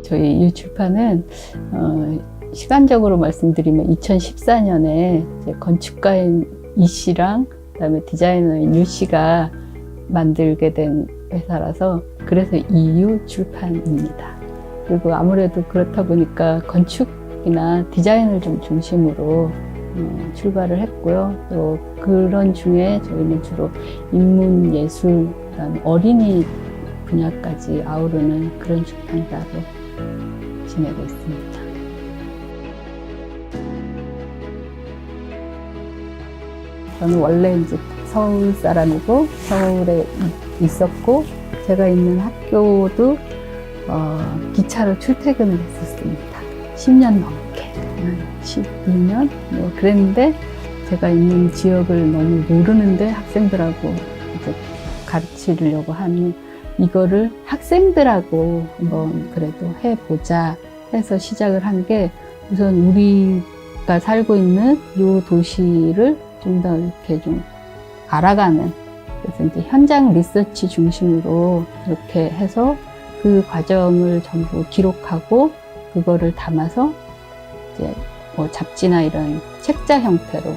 저희 유출판은 시간적으로 말씀드리면 2014년에 건축가인 이 씨랑 그다음에 디자이너인 유 씨가 만들게 된 회사라서 그래서 이유출판입니다. 그리고 아무래도 그렇다 보니까 건축이나 디자인을 좀 중심으로 출발을 했고요. 또 그런 중에 저희는 주로 인문예술, 그다음에 어린이 분야까지 아우르는 그런 출판사로 지내고 있습니다. 저는 원래 이제 서울 사람이고 서울에 있었고 제가 있는 학교도 기차로 출퇴근을 했었습니다. 10년 넘게, 12년 뭐 그랬는데 제가 있는 지역을 너무 모르는데 학생들하고 이제 가르치려고 하니 이거를 학생들하고 한번 그래도 해보자 해서 시작을 한 게 우선 우리가 살고 있는 이 도시를 좀 더 이렇게 좀 알아가는, 그래서 이제 현장 리서치 중심으로 이렇게 해서 그 과정을 전부 기록하고 그거를 담아서 이제 뭐 잡지나 이런 책자 형태로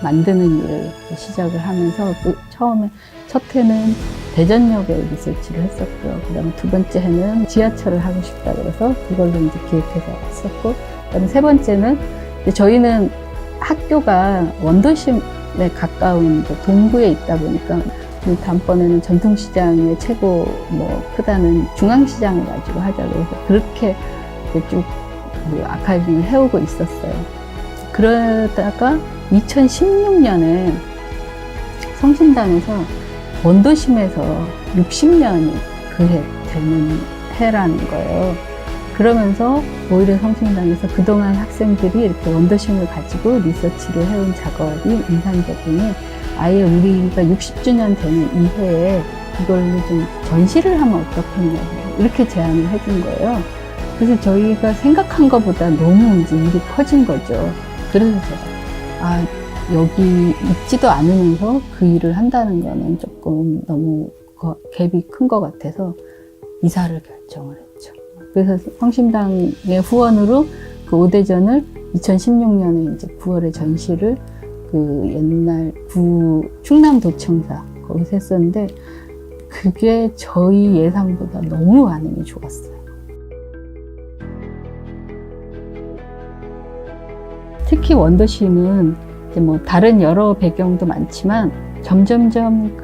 만드는 일을 시작을 하면서 처음에 첫 해는 대전역에 리서치를 했었고요. 그 다음에 두 번째 해는 지하철을 하고 싶다 그래서 그걸로 이제 기획해서 했었고, 그 다음에 세 번째는 이제 저희는 학교가 원도심에 가까운 동구에 있다 보니까 다음번에는 전통시장의 최고 크다는 중앙시장을 가지고 하자 그래서 그렇게 쭉 아카이빙을 해오고 있었어요. 그러다가 2016년에 성심당에서 원도심에서 60년이 그 해 되는 해라는 거예요. 그러면서 오히려 성심당에서 그동안 학생들이 이렇게 원도심을 가지고 리서치를 해온 작업이 인상적이니 아예 우리가 60주년 되는 이 해에 이걸로 좀 전시를 하면 어떻겠냐고 이렇게 제안을 해준 거예요. 그래서 저희가 생각한 것보다 너무 이제 일이 커진 거죠. 그래서 제가 여기 있지도 않으면서 그 일을 한다는 거는 조금 너무 갭이 큰 것 같아서 이사를 결정을 했죠. 그래서 성심당의 후원으로 그 오대전을 2016년에 이제 9월에 전시를 그 옛날 충남도청사 거기서 했었는데 그게 저희 예상보다 너무 반응이 좋았어요. 특히 원도심은 이제 뭐 다른 여러 배경도 많지만 점점점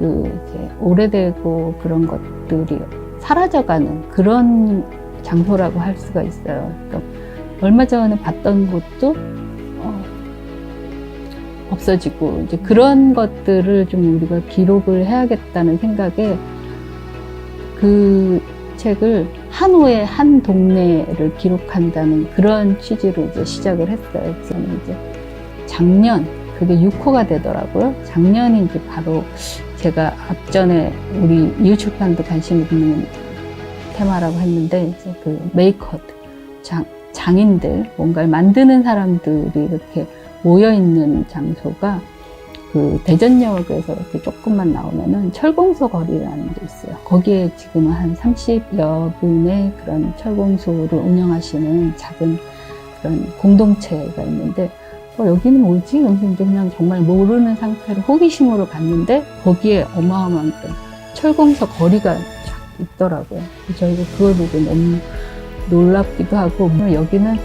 이제 오래되고 그런 것들이 사라져가는 그런 장소라고 할 수가 있어요. 그러니까 얼마 전에 봤던 곳도 없어지고 이제 그런 것들을 좀 우리가 기록을 해야겠다는 생각에 그 책을 한 호의 한 동네를 기록한다는 그런 취지로 이제 시작을 했어요. 그래서 이제 작년 그게 6호가 되더라고요. 작년이 이제 바로 제가 앞전에 우리 이웃출판도 관심 있는 테마라고 했는데 이제 그 메이커드 장인들 뭔가를 만드는 사람들이 이렇게 모여 있는 장소가 그 대전역에서 이렇게 조금만 나오면은 철공소 거리라는 게 있어요. 거기에 지금 한 30여 분의 그런 철공소를 운영하시는 작은 그런 공동체가 있는데 여기는 뭐지? 그냥 정말 모르는 상태로 호기심으로 갔는데 거기에 어마어마한 철공소 거리가 쫙 있더라고요. 저희가 그걸 보고 너무 놀랍기도 하고 여기는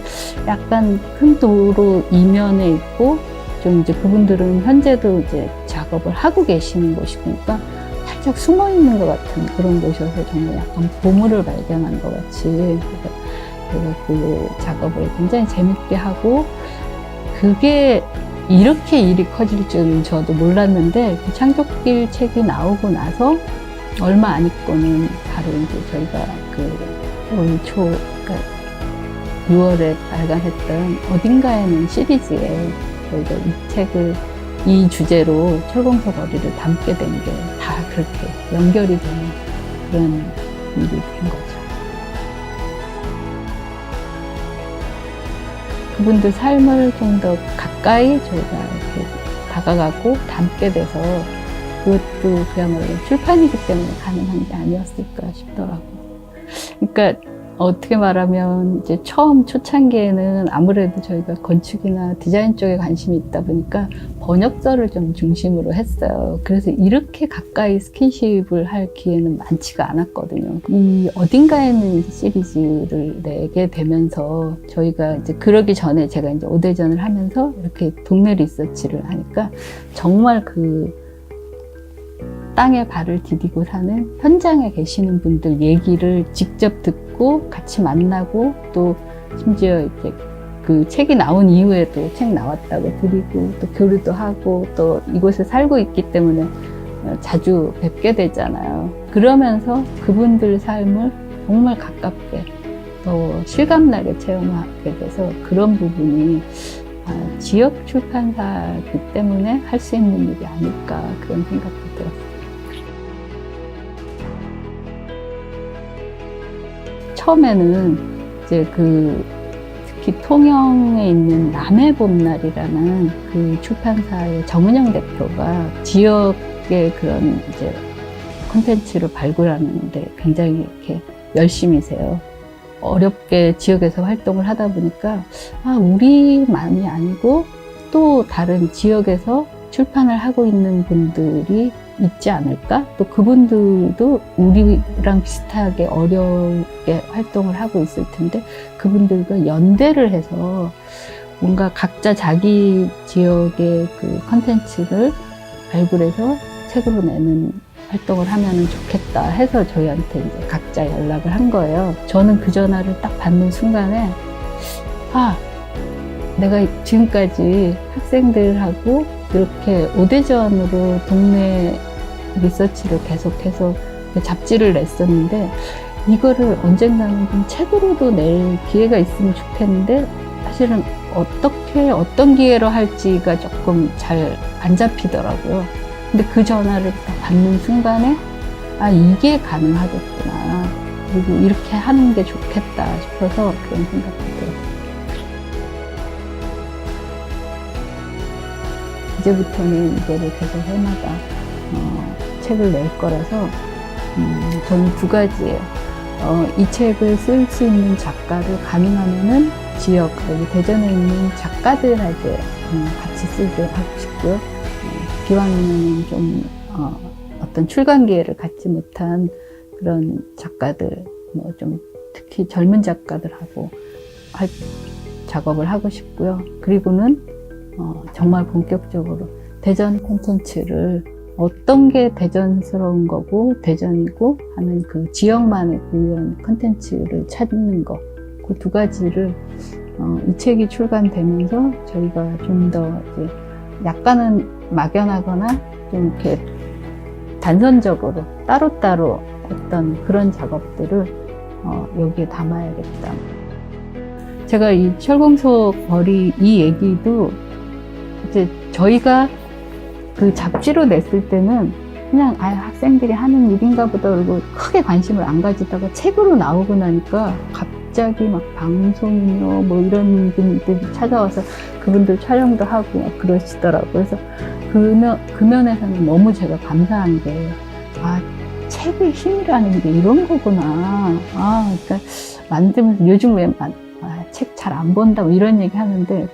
약간 큰 도로 이면에 있고 좀 이제 그분들은 현재도 이제 작업을 하고 계시는 곳이니까 살짝 숨어 있는 것 같은 그런 곳이어서 정말 약간 보물을 발견한 것 같이 제가 그 작업을 굉장히 재밌게 하고 그게 이렇게 일이 커질 줄은 저도 몰랐는데 그 창조길 책이 나오고 나서 얼마 안 있고는 바로 이제 저희가 올 초, 그러니까 6월에 발간했던 어딘가에는 시리즈에 저희가 이 책을 이 주제로 철공소 거리를 담게 된 게 다 그렇게 연결이 되는 그런 일이 된 거죠. 그분들 삶을 좀 더 가까이 저희가 이렇게 다가가고 담게 돼서 그것도 그야말로 출판이기 때문에 가능한 게 아니었을까 싶더라고요. 그러니까 어떻게 말하면 이제 처음 초창기에는 아무래도 저희가 건축이나 디자인 쪽에 관심이 있다 보니까 번역서를 좀 중심으로 했어요. 그래서 이렇게 가까이 스킨십을 할 기회는 많지가 않았거든요. 이 어딘가에는 시리즈를 내게 되면서 저희가 이제 그러기 전에 제가 이제 오대전을 하면서 이렇게 동네 리서치를 하니까 정말 그 땅에 발을 디디고 사는 현장에 계시는 분들 얘기를 직접 듣고 같이 만나고 또 심지어 이제 그 책이 나온 이후에도 책 나왔다고 드리고 또 교류도 하고 또 이곳에 살고 있기 때문에 자주 뵙게 되잖아요. 그러면서 그분들 삶을 정말 가깝게 또 실감나게 체험하게 돼서 그런 부분이 지역 출판사기 때문에 할 수 있는 일이 아닐까 그런 생각도 들었어요. 처음에는 이제 특히 통영에 있는 남해 봄날이라는 그 출판사의 정은영 대표가 지역의 그런 이제 콘텐츠를 발굴하는데 굉장히 이렇게 열심히세요. 어렵게 지역에서 활동을 하다 보니까 우리만이 아니고 또 다른 지역에서 출판을 하고 있는 분들이 있지 않을까? 또 그분들도 우리랑 비슷하게 어렵게 활동을 하고 있을 텐데 그분들과 연대를 해서 뭔가 각자 자기 지역의 그 컨텐츠를 발굴해서 책으로 내는 활동을 하면 좋겠다 해서 저희한테 이제 각자 연락을 한 거예요. 저는 그 전화를 딱 받는 순간에 내가 지금까지 학생들하고 이렇게 오대전으로 동네 리서치를 계속해서 잡지를 냈었는데 이거를 언젠가는 좀 책으로도 낼 기회가 있으면 좋겠는데 사실은 어떤 기회로 할지가 조금 잘 안 잡히더라고요. 근데 그 전화를 딱 받는 순간에 이게 가능하겠구나. 그리고 이렇게 하는 게 좋겠다 싶어서 그런 생각이 들었어요. 이제부터는 이거를 계속 해마다 책을 낼 거라서 저는 두 가지예요. 이 책을 쓸 수 있는 작가를 가능하면은 지역, 여기 대전에 있는 작가들한테 같이 쓰도록 하고 싶고요. 기왕이면 좀 어떤 출간 기회를 갖지 못한 그런 작가들, 좀 특히 젊은 작가들하고 작업을 하고 싶고요. 그리고는 정말 본격적으로 대전 콘텐츠를 어떤 게 대전스러운 거고 대전이고 하는 그 지역만의 그런 콘텐츠를 찾는 거, 그 두 가지를 이 책이 출간되면서 저희가 좀 더 이제 약간은 막연하거나 좀 이렇게 단선적으로 따로따로 어떤 그런 작업들을 여기에 담아야겠다. 제가 이 철공소 거리 이 얘기도 이제 저희가 그 잡지로 냈을 때는 그냥 학생들이 하는 일인가 보다 그러고 크게 관심을 안 가지다가 책으로 나오고 나니까 갑자기 막 방송이며 이런 분들이 찾아와서 그분들 촬영도 하고 막 그러시더라고요. 그래서 그 면에서는 너무 제가 감사한 게 책의 힘이라는 게 이런 거구나. 그러니까 만들면서 요즘 왜 책 잘 안 본다고 이런 얘기 하는데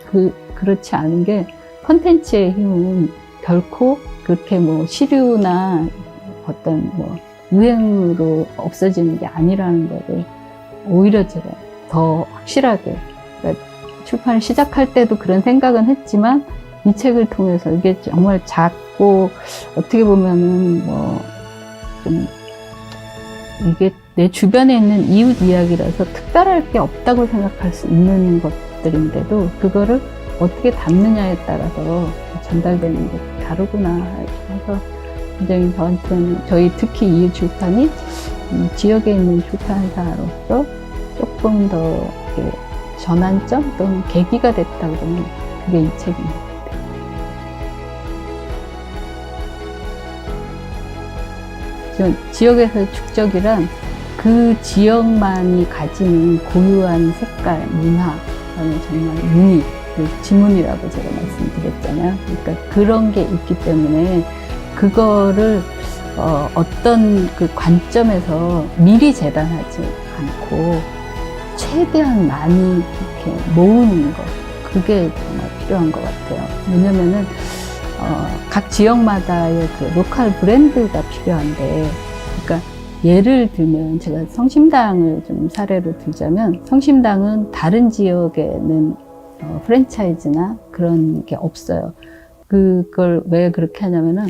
그렇지 않은 게 콘텐츠의 힘은 결코 그렇게 시류나 어떤 유행으로 없어지는 게 아니라는 거를 오히려 제가 더 확실하게, 그러니까 출판을 시작할 때도 그런 생각은 했지만 이 책을 통해서 이게 정말 작고 어떻게 보면은 좀 이게 내 주변에 있는 이웃 이야기라서 특별할 게 없다고 생각할 수 있는 것들인데도 그거를 어떻게 담느냐에 따라서 전달되는 게 다르구나 해서 굉장히 저한테는 저희 특히 이웃 출판이 지역에 있는 출판사로서 조금 더 전환점 또는 계기가 됐다 그러면 그게 이 책입니다. 지역에서의 축적이란 그 지역만이 가지는 고유한 색깔, 문화, 그다음에 정말 무늬, 지문이라고 제가 말씀드렸잖아요. 그러니까 그런 게 있기 때문에 그거를 어떤 그 관점에서 미리 재단하지 않고 최대한 많이 이렇게 모으는 것, 그게 정말 필요한 것 같아요. 왜냐면은 각 지역마다의 그 로컬 브랜드가 필요한데, 그러니까 예를 들면 제가 성심당을 좀 사례로 들자면, 성심당은 다른 지역에는 프랜차이즈나 그런 게 없어요. 그걸 왜 그렇게 하냐면은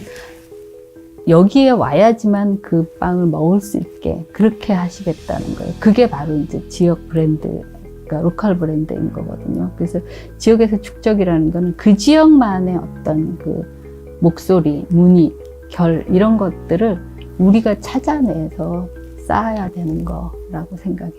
여기에 와야지만 그 빵을 먹을 수 있게 그렇게 하시겠다는 거예요. 그게 바로 이제 지역 브랜드, 그러니까 로컬 브랜드인 거거든요. 그래서 지역에서 축적이라는 거는 그 지역만의 어떤 그 목소리, 문의, 결 이런 것들을 우리가 찾아내서 쌓아야 되는 거라고 생각이